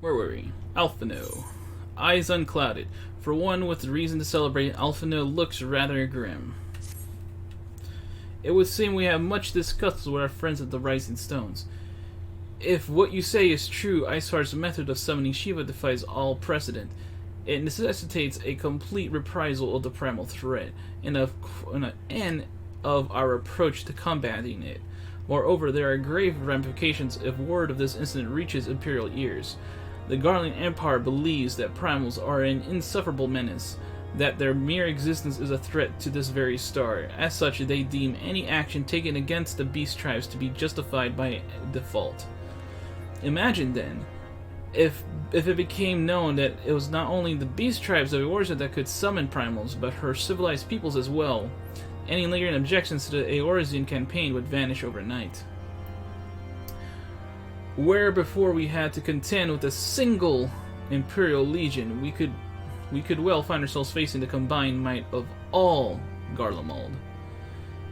Where were we? Alphino. Eyes unclouded. For one with reason to celebrate, Alphino looks rather grim. It would seem we have much discussed with our friends at the Rising Stones. If what you say is true, Iceheart's method of summoning Shiva defies all precedent. It necessitates a complete reprisal of the primal threat, and of our approach to combating it. Moreover, there are grave ramifications if word of this incident reaches Imperial ears. The Garland Empire believes that primals are an insufferable menace, that their mere existence is a threat to this very star. As such, they deem any action taken against the beast tribes to be justified by default. Imagine then, if it became known that it was not only the beast tribes of Eorzea that could summon primals, but her civilized peoples as well. Any lingering objections to the Eorzean campaign would vanish overnight. Where before we had to contend with a single Imperial Legion, we could well find ourselves facing the combined might of all Garlemald.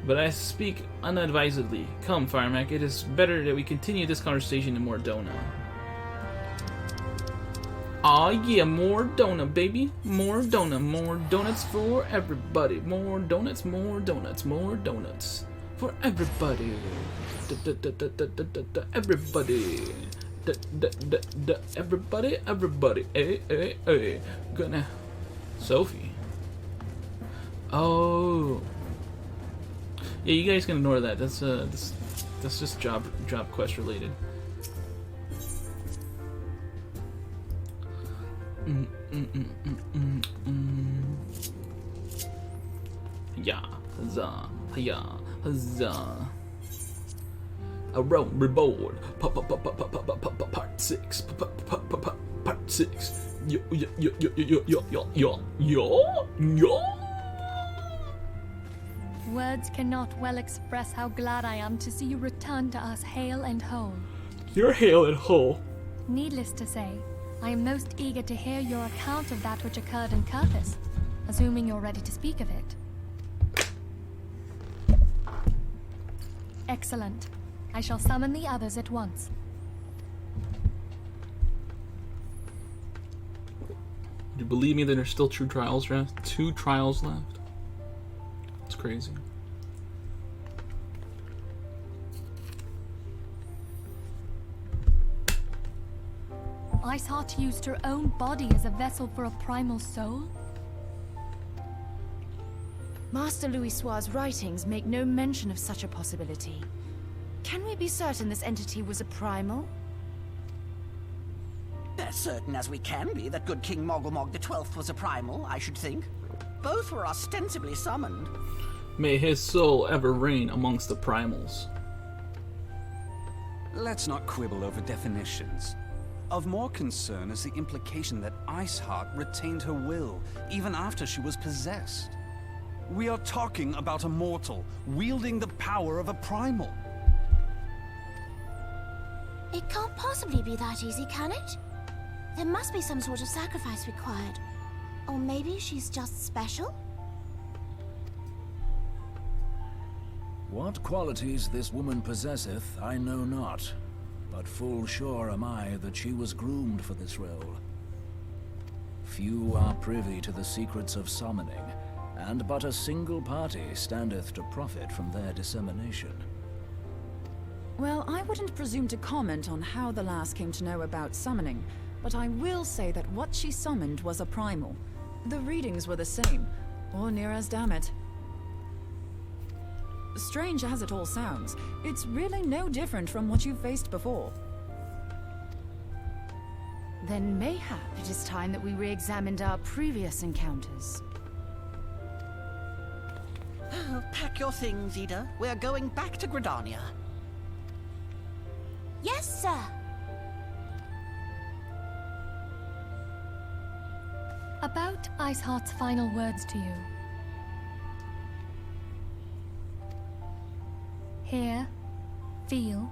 But I speak unadvisedly. Come, Firemac, it is better that we continue this conversation in Mordona. Aw yeah, more donut, baby. More donut, more donuts for everybody. More donuts, more donuts, more donuts. For everybody. Everybody. Everybody, everybody. Hey. Gonna... Sophie. Oh. Yeah, you guys can ignore that. That's just job quest related. Yeah, huzzah, huzzah. A Reborn, part 6, part 6. Yo. Words cannot well express how glad I am to see you return to us hale and whole. You're hale and whole. Needless to say, I am most eager to hear your account of that which occurred in Curtis, assuming you're ready to speak of it. Excellent. I shall summon the others at once. Do you believe me that there's still 2 trials left? 2 trials left? It's crazy. Iceheart used her own body as a vessel for a primal soul? Master Louisoix's writings make no mention of such a possibility. Can we be certain this entity was a primal? As certain as we can be that good King Mogglmog the 12th was a primal, I should think. Both were ostensibly summoned. May his soul ever reign amongst the primals. Let's not quibble over definitions. Of more concern is the implication that Iceheart retained her will, even after she was possessed. We are talking about a mortal, wielding the power of a primal. It can't possibly be that easy, can it? There must be some sort of sacrifice required. Or maybe she's just special? What qualities this woman possesseth, I know not. But full sure am I that she was groomed for this role. Few are privy to the secrets of summoning, and but a single party standeth to profit from their dissemination. Well, I wouldn't presume to comment on how the lass came to know about summoning, but I will say that what she summoned was a primal. The readings were the same, or near as damn it. Strange as it all sounds, it's really no different from what you've faced before. Then mayhap it is time that we re-examined our previous encounters. Pack your things, Ida. We're going back to Gridania. Yes, sir. About Iceheart's final words to you. Hear, feel,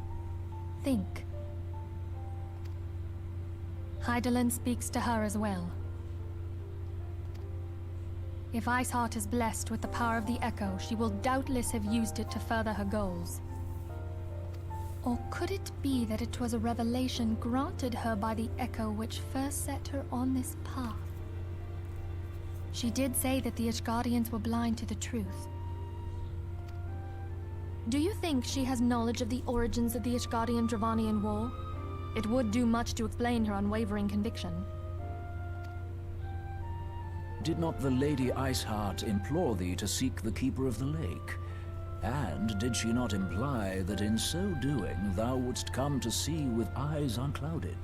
think. Hydaelyn speaks to her as well. If Iceheart is blessed with the power of the Echo, she will doubtless have used it to further her goals. Or could it be that it was a revelation granted her by the echo which first set her on this path? She did say that the Ishgardians were blind to the truth. Do you think she has knowledge of the origins of the Ishgardian-Dravanian War? It would do much to explain her unwavering conviction. Did not the Lady Iceheart implore thee to seek the Keeper of the Lake? And did she not imply that in so doing thou wouldst come to see with eyes unclouded?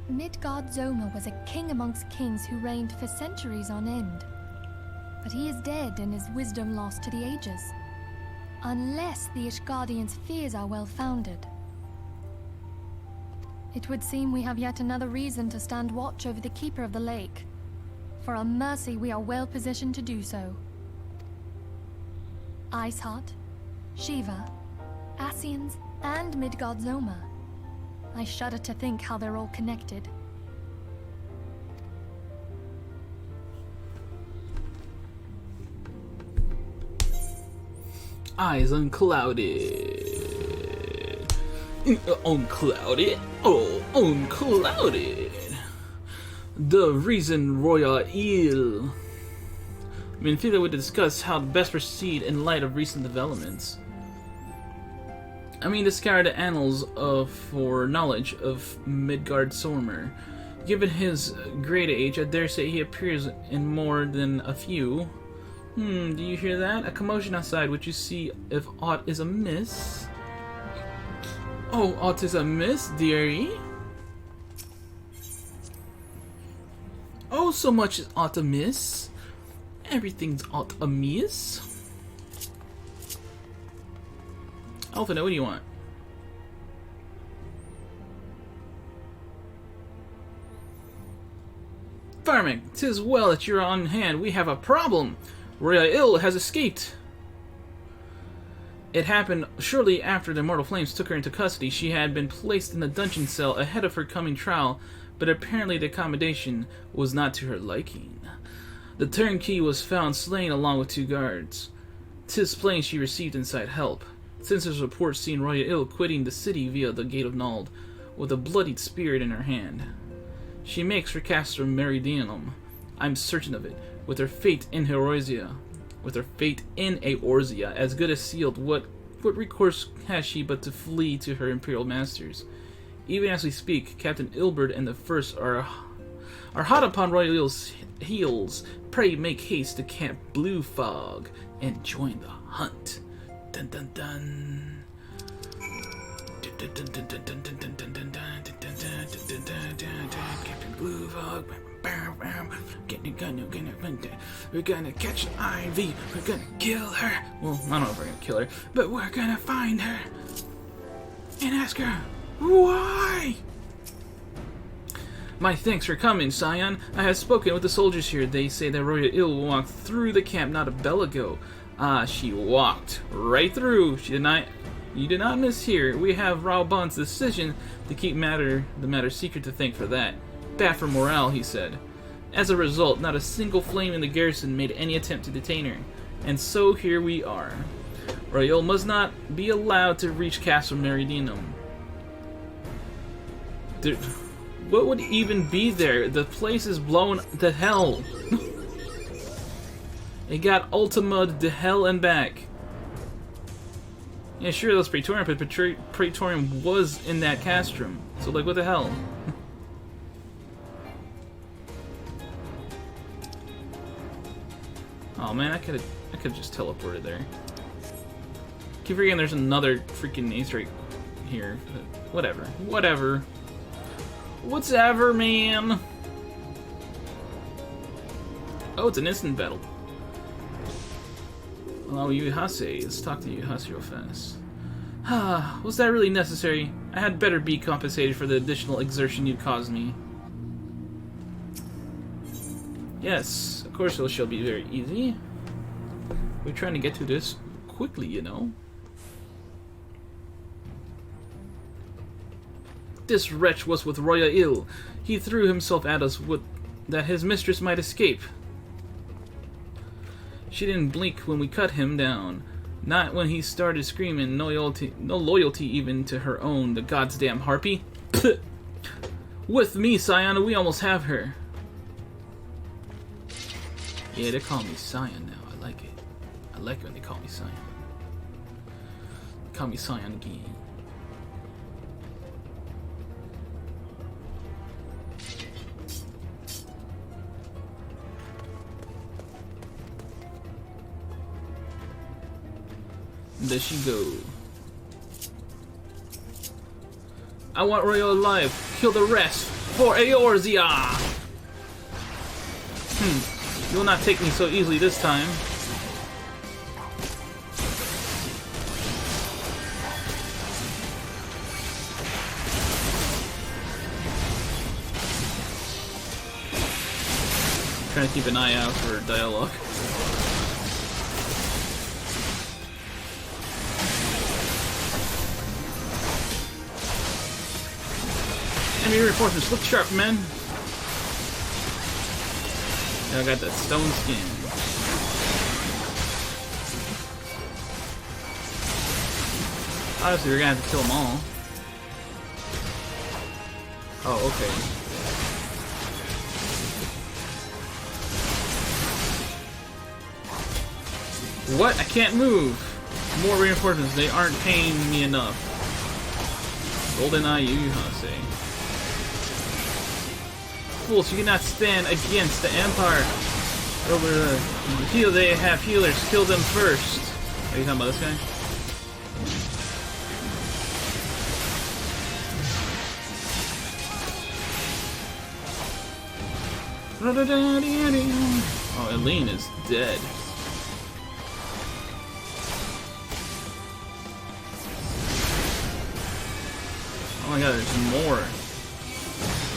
Midgard-Zoma was a king amongst kings who reigned for centuries on end. But he is dead and his wisdom lost to the ages. Unless the Ishgardians' fears are well-founded. It would seem we have yet another reason to stand watch over the Keeper of the Lake. For a mercy, we are well positioned to do so. Iceheart, Shiva, Ascians, and Midgard-Zoma. I shudder to think how they're all connected. Eyes unclouded. Unclouded? Oh, unclouded. The reason Royal Il. I mean, I feel that we discuss how to best proceed in light of recent developments. I mean, to scour the annals for knowledge of Midgard-Zoma. Given his great age, I dare say he appears in more than a few. Do you hear that? A commotion outside. Would you see if aught is amiss? Oh, aught is amiss, dearie? Oh, so much is aught amiss. Everything's aught amiss. Alphina, what do you want? Firemac, 'tis well that you're on hand. We have a problem. Royal Il has escaped. It happened shortly after the Immortal Flames took her into custody. She had been placed in a dungeon cell ahead of her coming trial, but apparently the accommodation was not to her liking. The turnkey was found slain along with 2 guards. 'Tis plain she received inside help, since there's reports seen Royal Il quitting the city via the Gate of Nald, with a bloodied spear in her hand. She makes for Castrum Meridianum. I'm certain of it. With her fate in Eorzea, as good as sealed, what recourse has she but to flee to her imperial masters? Even as we speak, Captain Ilberd and the First are hot upon Royal Il's heels. Pray make haste to Camp Blue Fog and join the hunt. Dun dun dun. Captain Blue Fog. We're gonna catch Ivy. We're gonna kill her. Well, I don't know if we're gonna kill her, but we're gonna find her and ask her why. My thanks for coming, Scion. I have spoken with the soldiers here. They say that Royal Il walked through the camp not a bell ago. She walked right through. You did not mishear. We have Raubon's decision to keep the matter secret to thank for that. Bad for morale, he said. As a result, not a single flame in the garrison made any attempt to detain her. And so here we are. Royal must not be allowed to reach Castle Meridianum. What would even be there? The place is blown to hell. It got Ultima to hell and back. Yeah, sure, that was Praetorium, but Praetorium was in that castrum. So, like, what the hell? Oh man, I could have just teleported there. Keep forgetting there's another freaking Easter egg here. But whatever, man. Oh, it's an instant battle. Allow Yuhase. Let's talk to Yuhase real fast. Was that really necessary? I had better be compensated for the additional exertion you caused me. Yes, of course it shall be very easy. We're trying to get to this quickly, you know. This wretch was with Royal Il. He threw himself at us that his mistress might escape. She didn't blink when we cut him down. Not when he started screaming, no loyalty even to her own, the goddamn harpy. With me, Scion, we almost have her. Yeah, they call me Scion now. I like it. I like it when they call me Scion. Call me Scion again. There she go. I want Royal alive. Kill the rest for Eorzea. You will not take me so easily this time. Trying to keep an eye out for dialogue. Enemy reinforcements, look sharp, men. Yeah, I got that stone skin. Obviously, we're gonna have to kill them all. Oh, okay. What? I can't move. More reinforcements. They aren't paying me enough. Golden Eye, you say. Fools, you cannot stand against the Empire. Over the heal, they have healers. Kill them first. Are you talking about this guy? Oh, Eileen is dead. Oh my god, there's more.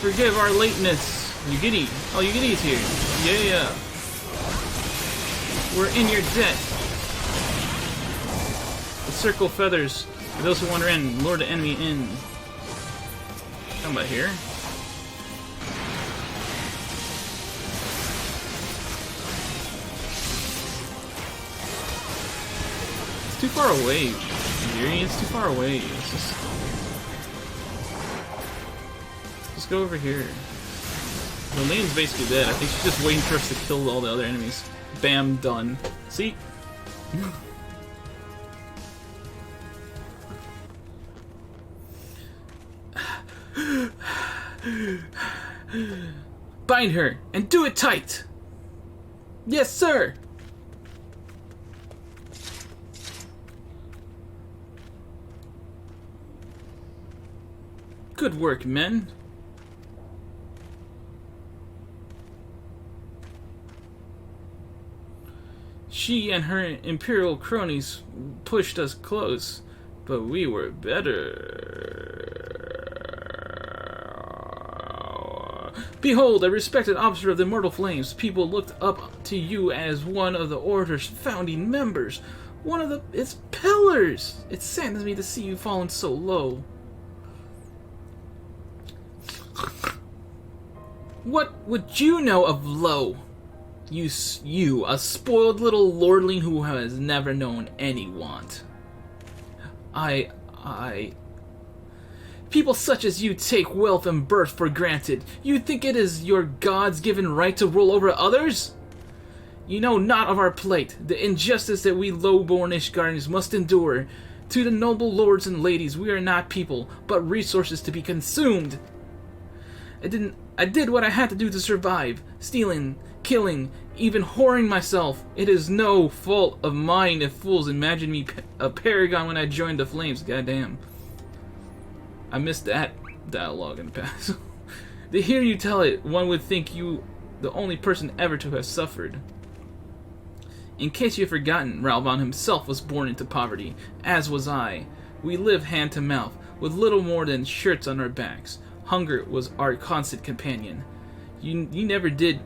Forgive our lateness. Yugiti. Oh, Yugiti's here. Yeah. We're in your debt. The circle feathers. For those who wander in, lure the enemy in. Come about here. It's too far away, Yuri. It's too far away. Let's just go over here. The lane's basically dead. I think she's just waiting for us to kill all the other enemies. Bam, done. See? Bind her and do it tight! Yes, sir! Good work, men. She and her imperial cronies pushed us close, but we were better. Behold, a respected officer of the Immortal Flames. People looked up to you as one of the Order's founding members. One of its pillars. It saddens me to see you fallen so low. What would you know of low? You, a spoiled little lordling who has never known any want. People such as you take wealth and birth for granted. You think it is your God's given right to rule over others? You know not of our plight, the injustice that we low-born Ishgardens must endure. To the noble lords and ladies, we are not people, but resources to be consumed. I did what I had to do to survive, stealing, killing, even whoring myself. It is no fault of mine if fools imagine me a paragon when I joined the Flames. Goddamn. I missed that dialogue in the past. To hear you tell it, one would think you the only person ever to have suffered. In case you've forgotten, Ralvan himself was born into poverty, as was I. We lived hand to mouth, with little more than shirts on our backs. Hunger was our constant companion. You never did...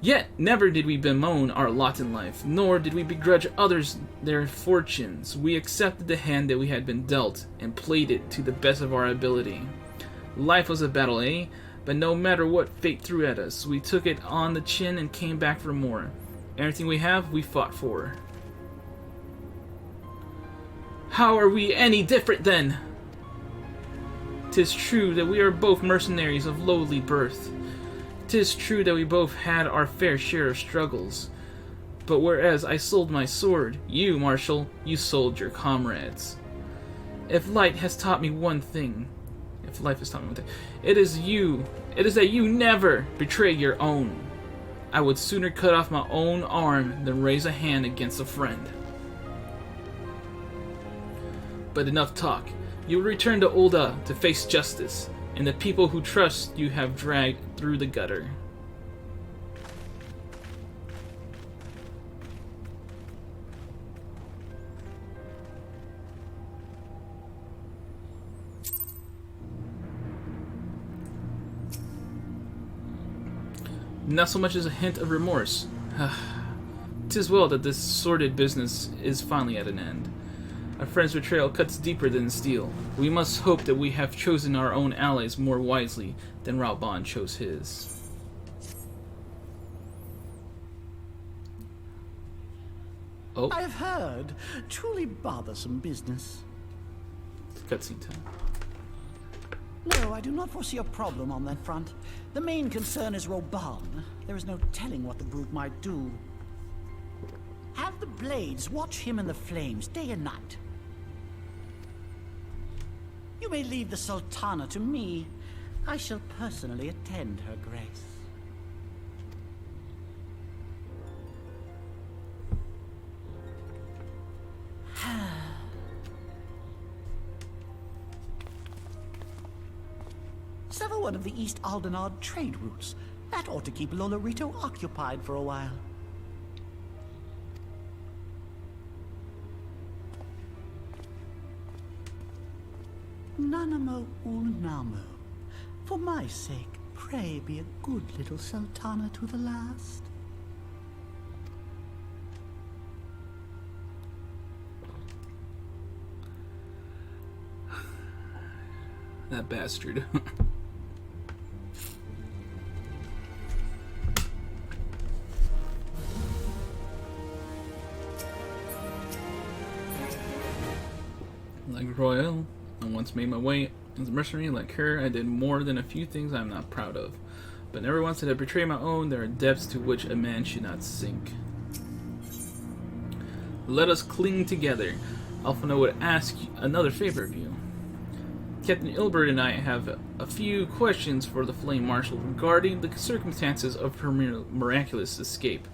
Yet never did we bemoan our lot in life, nor did we begrudge others their fortunes. We accepted the hand that we had been dealt, and played it to the best of our ability. Life was a battle, eh? But no matter what fate threw at us, we took it on the chin and came back for more. Everything we have, we fought for. How are we any different then? 'Tis true that we are both mercenaries of lowly birth. 'Tis true that we both had our fair share of struggles. But whereas I sold my sword, you, Marshal, you sold your comrades. If life has taught me one thing, it is that you never betray your own. I would sooner cut off my own arm than raise a hand against a friend. But enough talk. You will return to Ul'dah to face justice, and the people who trust you have dragged through the gutter. Not so much as a hint of remorse. 'Tis well that this sordid business is finally at an end. A friend's betrayal cuts deeper than steel. We must hope that we have chosen our own allies more wisely than Reborn chose his. Oh. I've heard. Truly bothersome business. Cutscene time. No, I do not foresee a problem on that front. The main concern is Reborn. There is no telling what the brute might do. Have the blades watch him in the flames day and night. You may leave the Sultana to me. I shall personally attend her grace. Sever one of the East Aldenard trade routes. That ought to keep Lolorito occupied for a while. Nanamo Ulnamo. For my sake, pray be a good little Sultana to the last. That bastard. Like Royal, I once made my way as a mercenary. Like her, I did more than a few things I'm not proud of. But never once did I betray my own. There are depths to which a man should not sink. Let us cling together. Alphinaud would ask another favor of you. Captain Ilbert and I have a few questions for the Flame Marshal regarding the circumstances of her miraculous escape.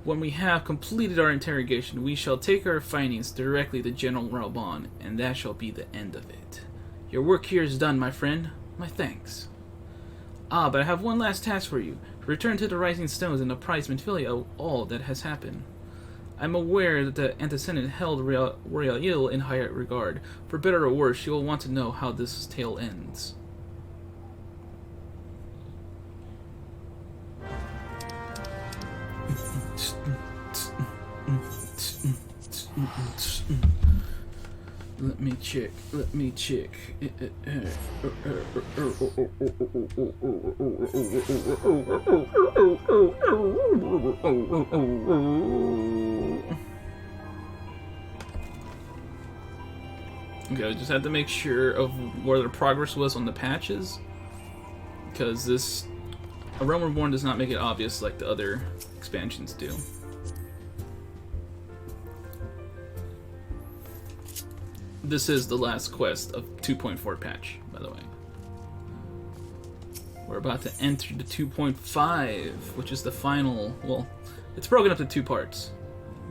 When we have completed our interrogation, we shall take our findings directly to General Reborn, and that shall be the end of it. Your work here is done, my friend. My thanks. Ah, but I have one last task for you. Return to the Rising Stones and apprise Minfilia of all that has happened. I'm aware that the antecedent held Royal in high regard. For better or worse, she will want to know how this tale ends. Let me check. Okay, I just had to make sure of where the progress was on the patches, because this A Realm Reborn does not make it obvious like the other expansions do. This is the last quest of 2.4 patch, by the way. We're about to enter the 2.5, which is the final, well, it's broken up to 2 parts,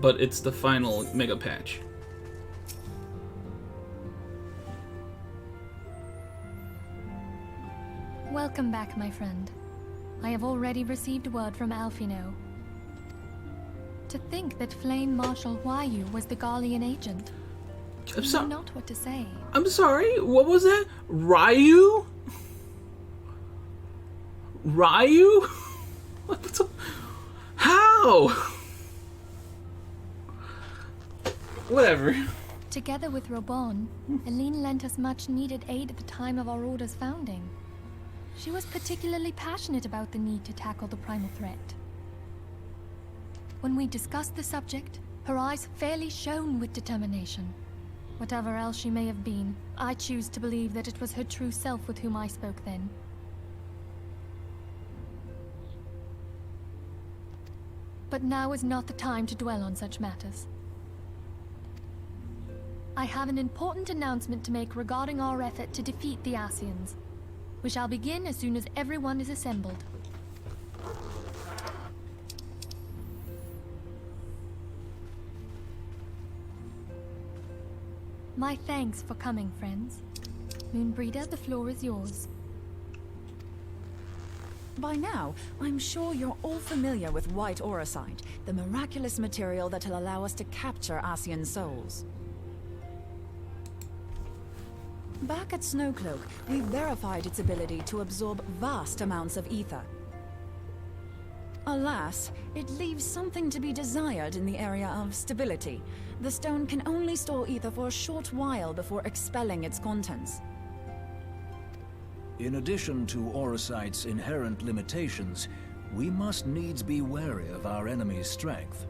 but it's the final mega patch. Welcome back, my friend. I have already received word from Alphinaud. To think that Flame Marshal Huayu was the Garlean agent. I know not what to say. I'm sorry, what was that? Ryu? Ryu? How? Whatever. Together with Reborn, Eileen lent us much needed aid at the time of our Order's founding. She was particularly passionate about the need to tackle the primal threat. When we discussed the subject, her eyes fairly shone with determination. Whatever else she may have been, I choose to believe that it was her true self with whom I spoke then. But now is not the time to dwell on such matters. I have an important announcement to make regarding our effort to defeat the Ascians. We shall begin as soon as everyone is assembled. My thanks for coming, friends. Moonbreeder, the floor is yours. By now, I'm sure you're all familiar with white auracite, the miraculous material that'll allow us to capture Ascian souls. Back at Snowcloak, we verified its ability to absorb vast amounts of ether. Alas, it leaves something to be desired in the area of stability. The stone can only store ether for a short while before expelling its contents. In addition to auracite's inherent limitations, we must needs be wary of our enemy's strength.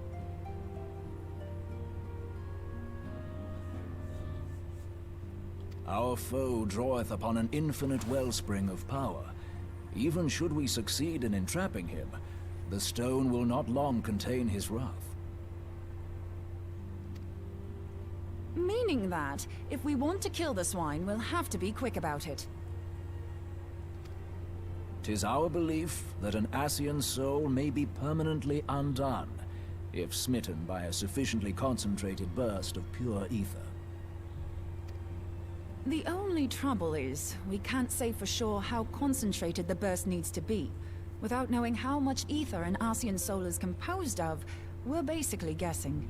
Our foe draweth upon an infinite wellspring of power. Even should we succeed in entrapping him, the stone will not long contain his wrath. Meaning that, if we want to kill the swine, we'll have to be quick about it. 'Tis our belief that an Ascian soul may be permanently undone, if smitten by a sufficiently concentrated burst of pure ether. The only trouble is, we can't say for sure how concentrated the burst needs to be. Without knowing how much ether an Ascian soul is composed of, we're basically guessing.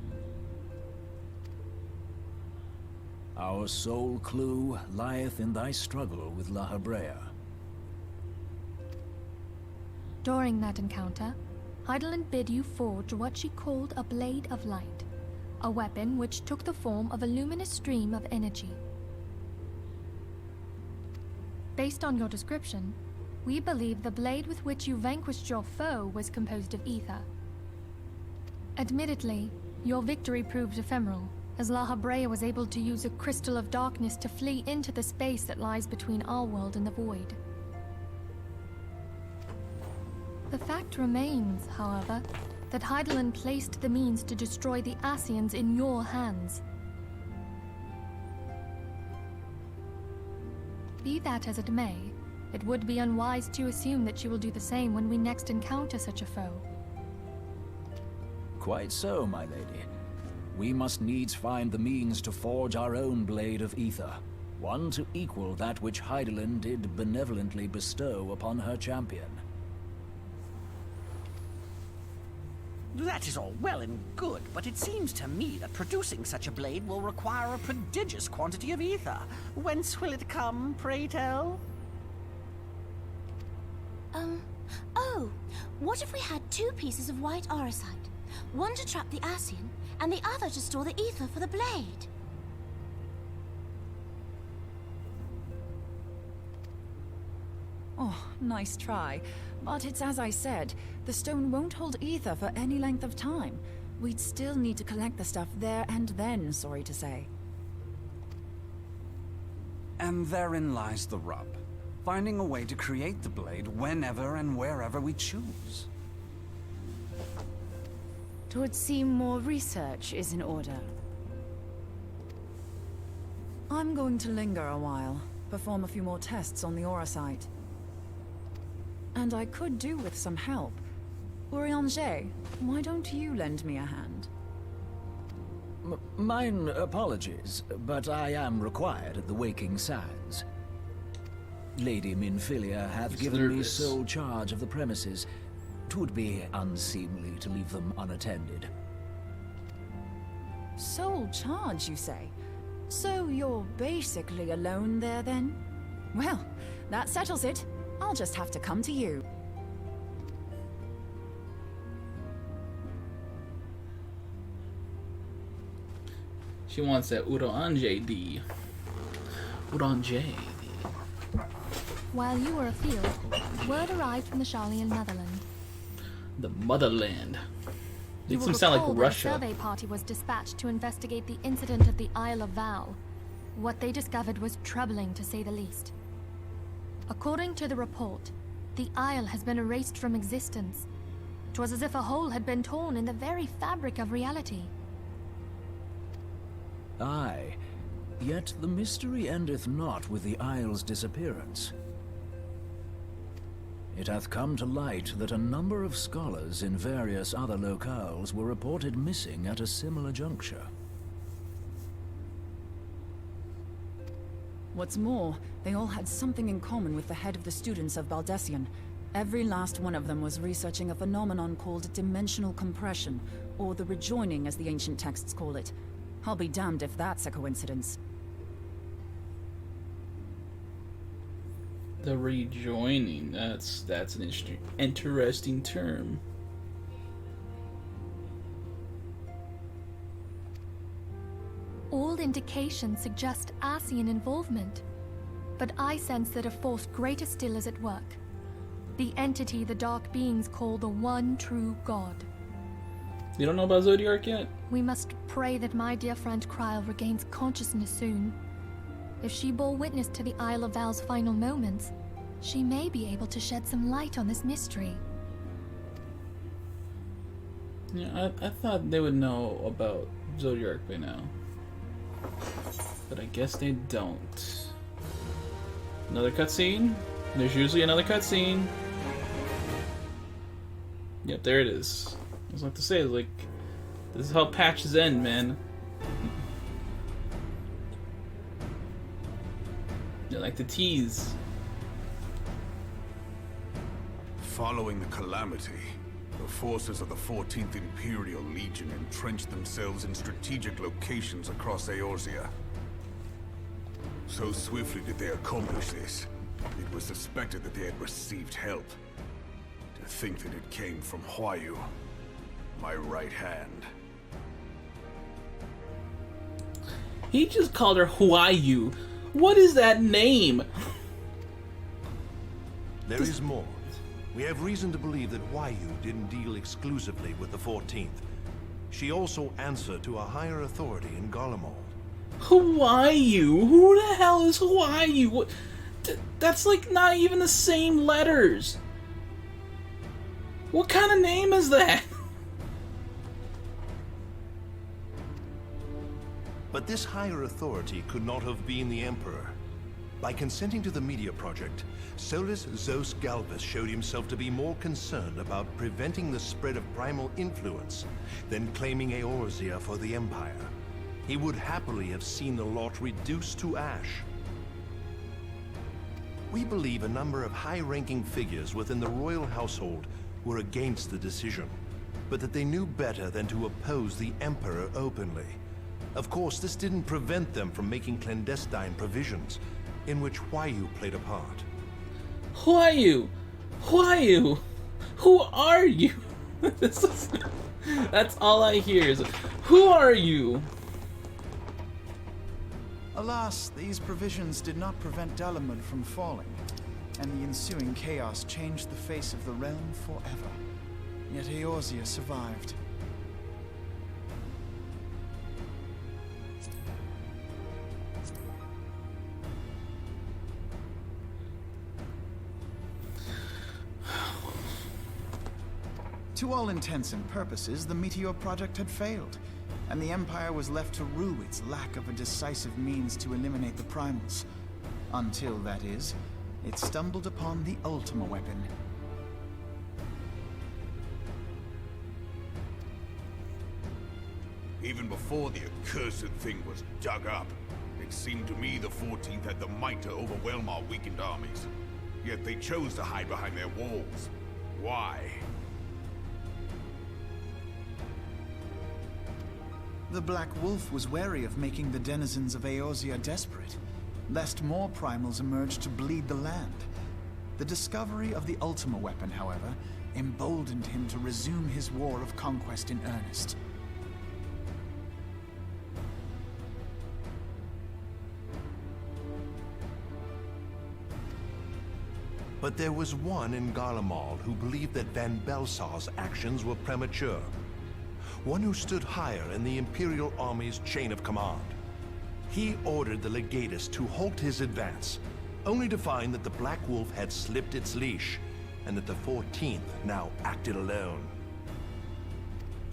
Our sole clue lieth in thy struggle with La Habrea. During that encounter, Heidelin bid you forge what she called a Blade of Light, a weapon which took the form of a luminous stream of energy. Based on your description, we believe the blade with which you vanquished your foe was composed of ether. Admittedly, your victory proved ephemeral, as La Habrea was able to use a crystal of darkness to flee into the space that lies between our world and the void. The fact remains, however, that Heidelin placed the means to destroy the Ascians in your hands. Be that as it may, it would be unwise to assume that she will do the same when we next encounter such a foe. Quite so, my lady. We must needs find the means to forge our own blade of ether, one to equal that which Heidelin did benevolently bestow upon her champion. That is all well and good, but it seems to me that producing such a blade will require a prodigious quantity of ether. Whence will it come, pray tell? Oh, what if we had 2 pieces of white auracite? One to trap the Ascian, and the other to store the ether for the blade. Oh, nice try. But it's as I said, the stone won't hold ether for any length of time. We'd still need to collect the stuff there and then, sorry to say. And therein lies the rub. Finding a way to create the blade whenever and wherever we choose. It would seem more research is in order. I'm going to linger a while, perform a few more tests on the auracite. And I could do with some help. Urianger, why don't you lend me a hand? Mine apologies, but I am required at the Waking Sands. Lady Minfilia hath given me sole charge of the premises. 'Twould be unseemly to leave them unattended. Sole charge, you say? So you're basically alone there, then? Well, that settles it. I'll just have to come to you. She wants that Urianger D. Urianger D. While you were afield, word arrived from the Charlian motherland. The motherland. You Makes will them sound recall like that Russia. a survey party was dispatched to investigate the incident at the Isle of Val, What they discovered was troubling, to say the least. According to the report, the Isle has been erased from existence. 'Twas as if a hole had been torn in the very fabric of reality. Aye, yet the mystery endeth not with the Isle's disappearance. It hath come to light that a number of scholars in various other locales were reported missing at a similar juncture. What's more, they all had something in common with the head of the students of Baldessian. Every last one of them was researching a phenomenon called dimensional compression, or the rejoining as the ancient texts call it. I'll be damned if that's a coincidence. The rejoining, that's an interesting term. All indications suggest Asian involvement, but I sense that a force greater still is at work. The entity the Dark Beings call the One True God. You don't know about Zodiark yet? We must pray that my dear friend Kryl regains consciousness soon. If she bore witness to the Isle of Val's final moments, she may be able to shed some light on this mystery. Yeah, I thought they would know about Zodiark by now. But I guess they don't. Another cutscene? There's usually another cutscene. Yep, there it is. I was about to say, like, this is how patches end, man. They like to tease. Following the calamity, the forces of the 14th Imperial Legion entrenched themselves in strategic locations across Eorzea. So swiftly did they accomplish this, it was suspected that they had received help. To think that it came from Huayu, my right hand. He just called her Huayu. What is that name? There is more. We have reason to believe that Huayu didn't deal exclusively with the 14th. She also answered to a higher authority in Garlemald. Huayu? Who the hell is Huayu? What? That's like not even the same letters. What kind of name is that? But this higher authority could not have been the Emperor. By consenting to the media project, Solus Zos Galvus showed himself to be more concerned about preventing the spread of primal influence than claiming Eorzea for the Empire. He would happily have seen the lot reduced to ash. We believe a number of high-ranking figures within the royal household were against the decision, but that they knew better than to oppose the Emperor openly. Of course, this didn't prevent them from making clandestine provisions, in which Huayu played a part. Huayu? Huayu? Who are you? That's all I hear is, who are you? Alas, these provisions did not prevent Dalamud from falling, and the ensuing chaos changed the face of the realm forever. Yet Eorzea survived. To all intents and purposes, the Meteor Project had failed, and the Empire was left to rue its lack of a decisive means to eliminate the Primals. Until, that is, it stumbled upon the Ultima weapon. Even before the accursed thing was dug up, it seemed to me the 14th had the might to overwhelm our weakened armies. Yet they chose to hide behind their walls. Why? The Black Wolf was wary of making the denizens of Eorzea desperate, lest more primals emerge to bleed the land. The discovery of the Ultima weapon, however, emboldened him to resume his war of conquest in earnest. But there was one in Garlemald who believed that Van Belsar's actions were premature. One who stood higher in the Imperial Army's chain of command. He ordered the legatus to halt his advance, only to find that the Black Wolf had slipped its leash, and that the 14th now acted alone.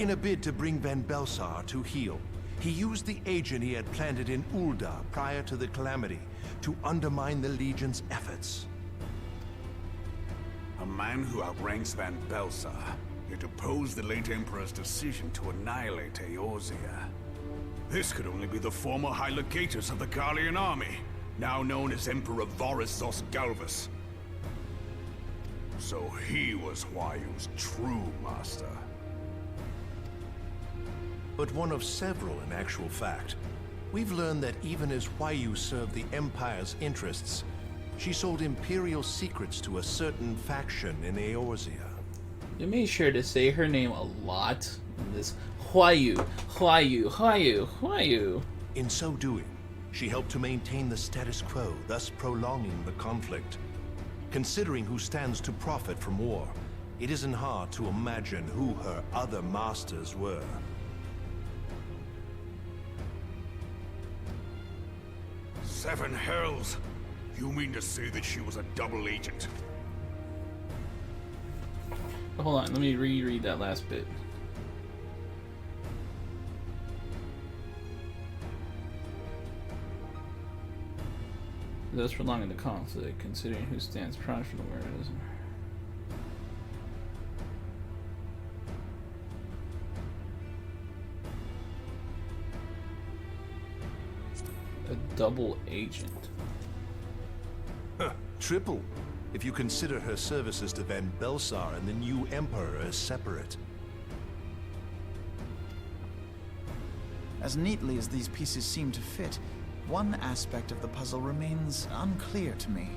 In a bid to bring Van Belsar to heel, he used the agent he had planted in Ul'dah prior to the calamity to undermine the Legion's efforts. A man who outranks Van Belsar, yet opposed the late Emperor's decision to annihilate Eorzea. This could only be the former High Legatus of the Garlean army, now known as Emperor Vorissos Galvus. So he was Huayu's true master. But one of several in actual fact. We've learned that even as Huayu served the Empire's interests, she sold Imperial secrets to a certain faction in Eorzea. You made sure to say her name a lot in this Huayu, Huayu, Huayu, Huayu. In so doing, she helped to maintain the status quo, thus prolonging the conflict. Considering who stands to profit from war, it isn't hard to imagine who her other masters were. Seven hells! You mean to say that she was a double agent? Hold on, let me reread that last bit. Thus prolonging the conflict, considering who stands proud for the words. A double agent. Huh, triple, if you consider her services to Van Belsar and the new Emperor as separate. As neatly as these pieces seem to fit, one aspect of the puzzle remains unclear to me.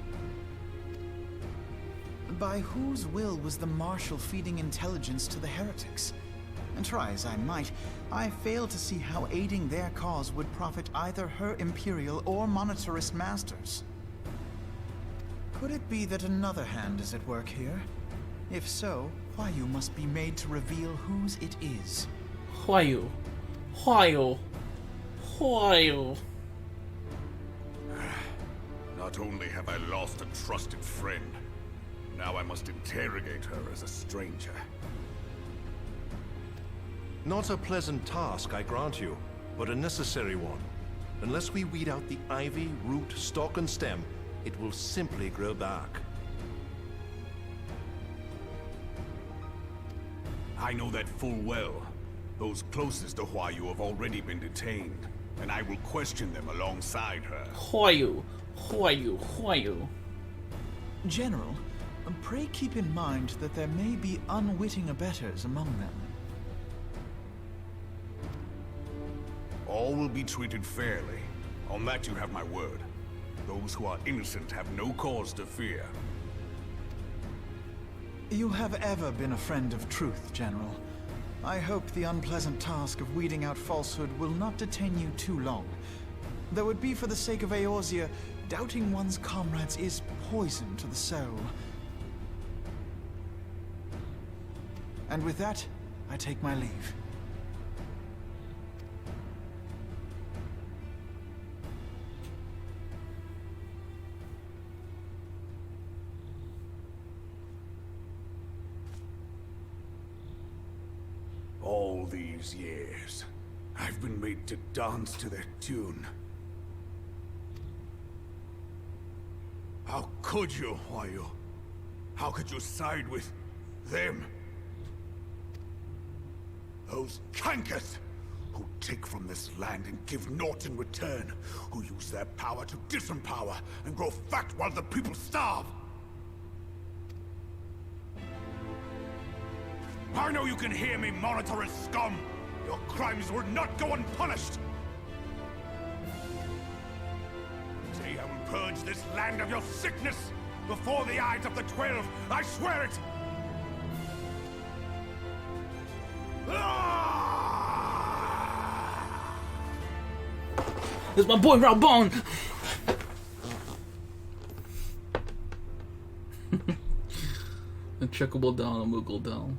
By whose will was the Marshal feeding intelligence to the heretics? And try as I might, I fail to see how aiding their cause would profit either her Imperial or monetarist masters. Could it be that another hand is at work here? If so, Huayu must be made to reveal whose it is. Huayu. Huayu. Huayu. Not only have I lost a trusted friend, now I must interrogate her as a stranger. Not a pleasant task, I grant you, but a necessary one. Unless we weed out the ivy, root, stalk, and stem, it will simply grow back. I know that full well. Those closest to Huayu have already been detained, and I will question them alongside her. Huayu. Huayu. Huayu. General, pray keep in mind that there may be unwitting abettors among them. All will be treated fairly. On that you have my word. Those who are innocent have no cause to fear. You have ever been a friend of truth, General. I hope the unpleasant task of weeding out falsehood will not detain you too long. Though it be for the sake of Eorzea, doubting one's comrades is poison to the soul. And with that, I take my leave. All these years, I've been made to dance to their tune. How could you, Huayu? How could you side with them? Those cankers who take from this land and give naught in return, who use their power to disempower and grow fat while the people starve. I know you can hear me, monetarist scum! Your crimes will not go unpunished! Today I will purge this land of your sickness! Before the eyes of the 12, I swear it! There's my boy Reborn! A chuckable down, a moogle down.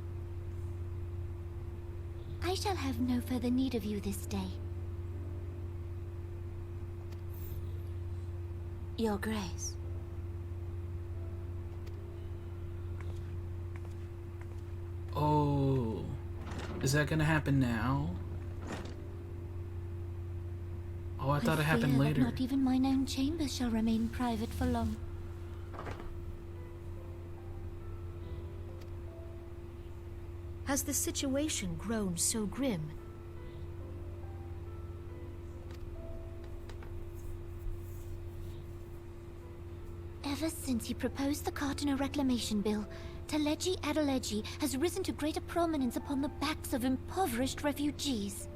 I shall have no further need of you this day. Your Grace. Oh, is that gonna happen now? Oh, I thought it happened fear that later. Not even mine own chambers shall remain private for long. Has the situation grown so grim? Ever since he proposed the Cartiner Reclamation Bill, Teleji Adeleji has risen to greater prominence upon the backs of impoverished refugees.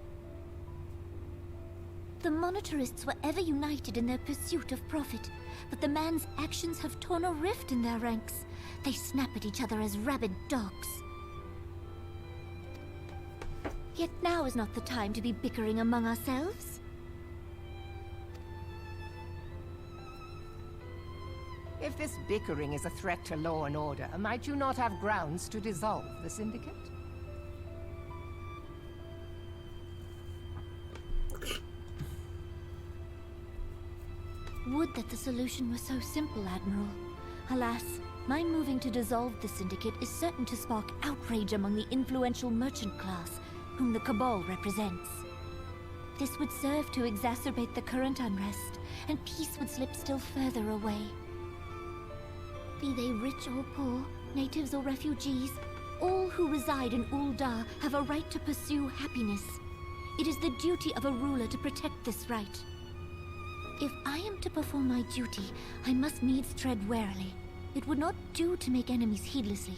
The monetarists were ever united in their pursuit of profit, but the man's actions have torn a rift in their ranks. They snap at each other as rabid dogs. Yet now is not the time to be bickering among ourselves. If this bickering is a threat to law and order, might you not have grounds to dissolve the Syndicate? Would that the solution were so simple, Admiral. Alas, my moving to dissolve the Syndicate is certain to spark outrage among the influential merchant class, whom the Cabal represents. This would serve to exacerbate the current unrest, and peace would slip still further away. Be they rich or poor, natives or refugees, all who reside in Ul'dah have a right to pursue happiness. It is the duty of a ruler to protect this right. If I am to perform my duty, I must needs tread warily. It would not do to make enemies heedlessly.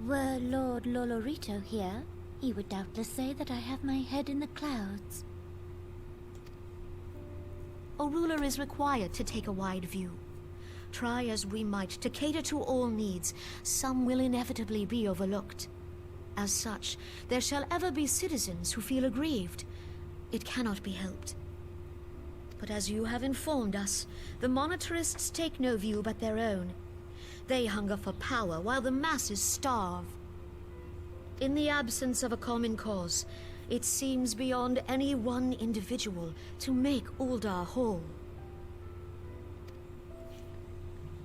Were Lord Lolorito here, he would doubtless say that I have my head in the clouds. A ruler is required to take a wide view. Try as we might to cater to all needs, some will inevitably be overlooked. As such, there shall ever be citizens who feel aggrieved. It cannot be helped. But as you have informed us, the monetarists take no view but their own. They hunger for power while the masses starve. In the absence of a common cause, it seems beyond any one individual to make Ul'dah whole.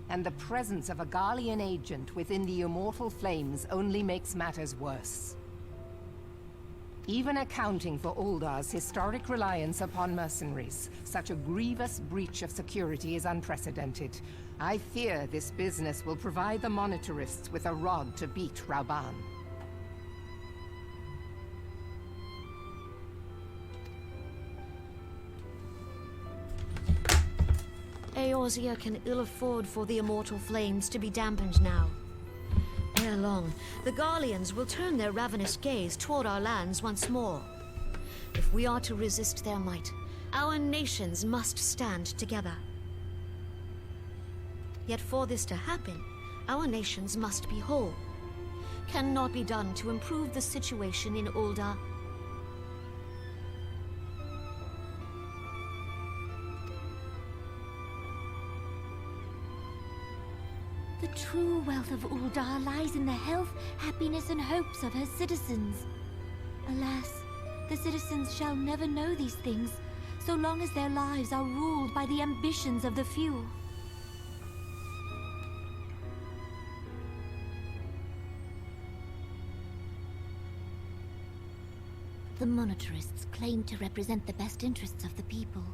And the presence of a Garlean agent within the Immortal Flames only makes matters worse. Even accounting for Uldah's historic reliance upon mercenaries, such a grievous breach of security is unprecedented. I fear this business will provide the monetarists with a rod to beat Rauban. Eorzea can ill afford for the Immortal Flames to be dampened now. Ere long, the Garleans will turn their ravenous gaze toward our lands once more. If we are to resist their might, our nations must stand together. Yet for this to happen, our nations must be whole. Cannot be done to improve the situation in Ul'dah. The true wealth of Ul'dah lies in the health, happiness, and hopes of her citizens. Alas, the citizens shall never know these things, so long as their lives are ruled by the ambitions of the few. The monetarists claim to represent the best interests of the people,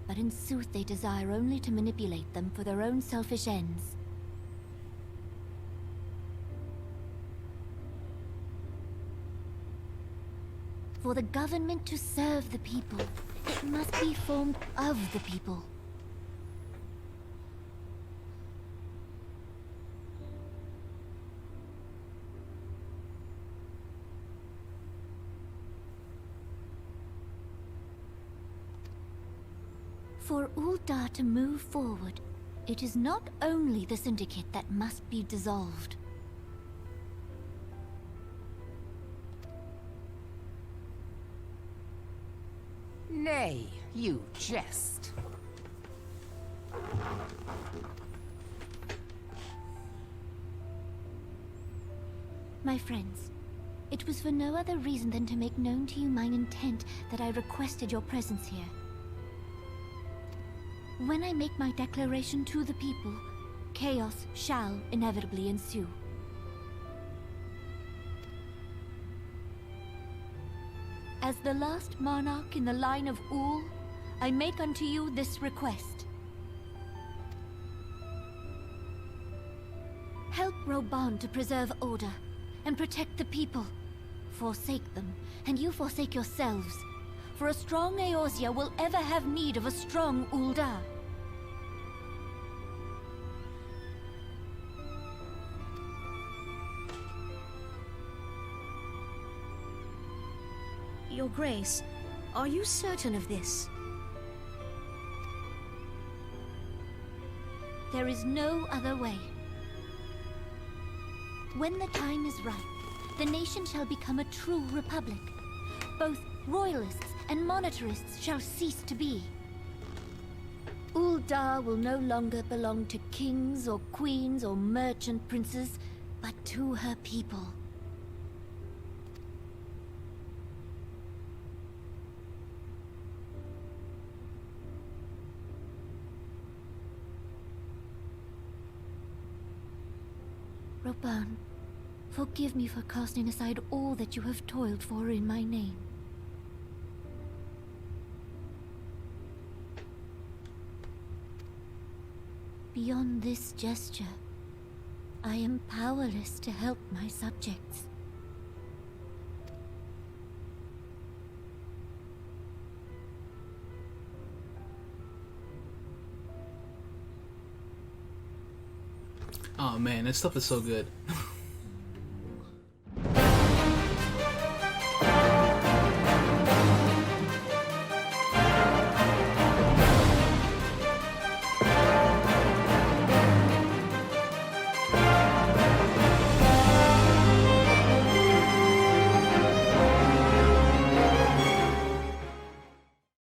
but in sooth they desire only to manipulate them for their own selfish ends. For the government to serve the people, it must be formed of the people. For Ul'dah to move forward, it is not only the Syndicate that must be dissolved. Nay, you jest. My friends, It was for no other reason than to make known to you my intent that I requested your presence here. When I make my declaration to the people, chaos shall inevitably ensue. As the last monarch in the line of Ul, I make unto you this request. Help Reborn to preserve order and protect the people. Forsake them, and you forsake yourselves. For a strong Eorzea will ever have need of a strong Ul'dah. Your Grace, are you certain of this? There is no other way. When the time is right, the nation shall become a true republic. Both royalists and monetarists shall cease to be. Ul'dah will no longer belong to kings or queens or merchant princes, but to her people. Reborn, forgive me for casting aside all that you have toiled for in my name. Beyond this gesture, I am powerless to help my subjects. Oh man, this stuff is so good.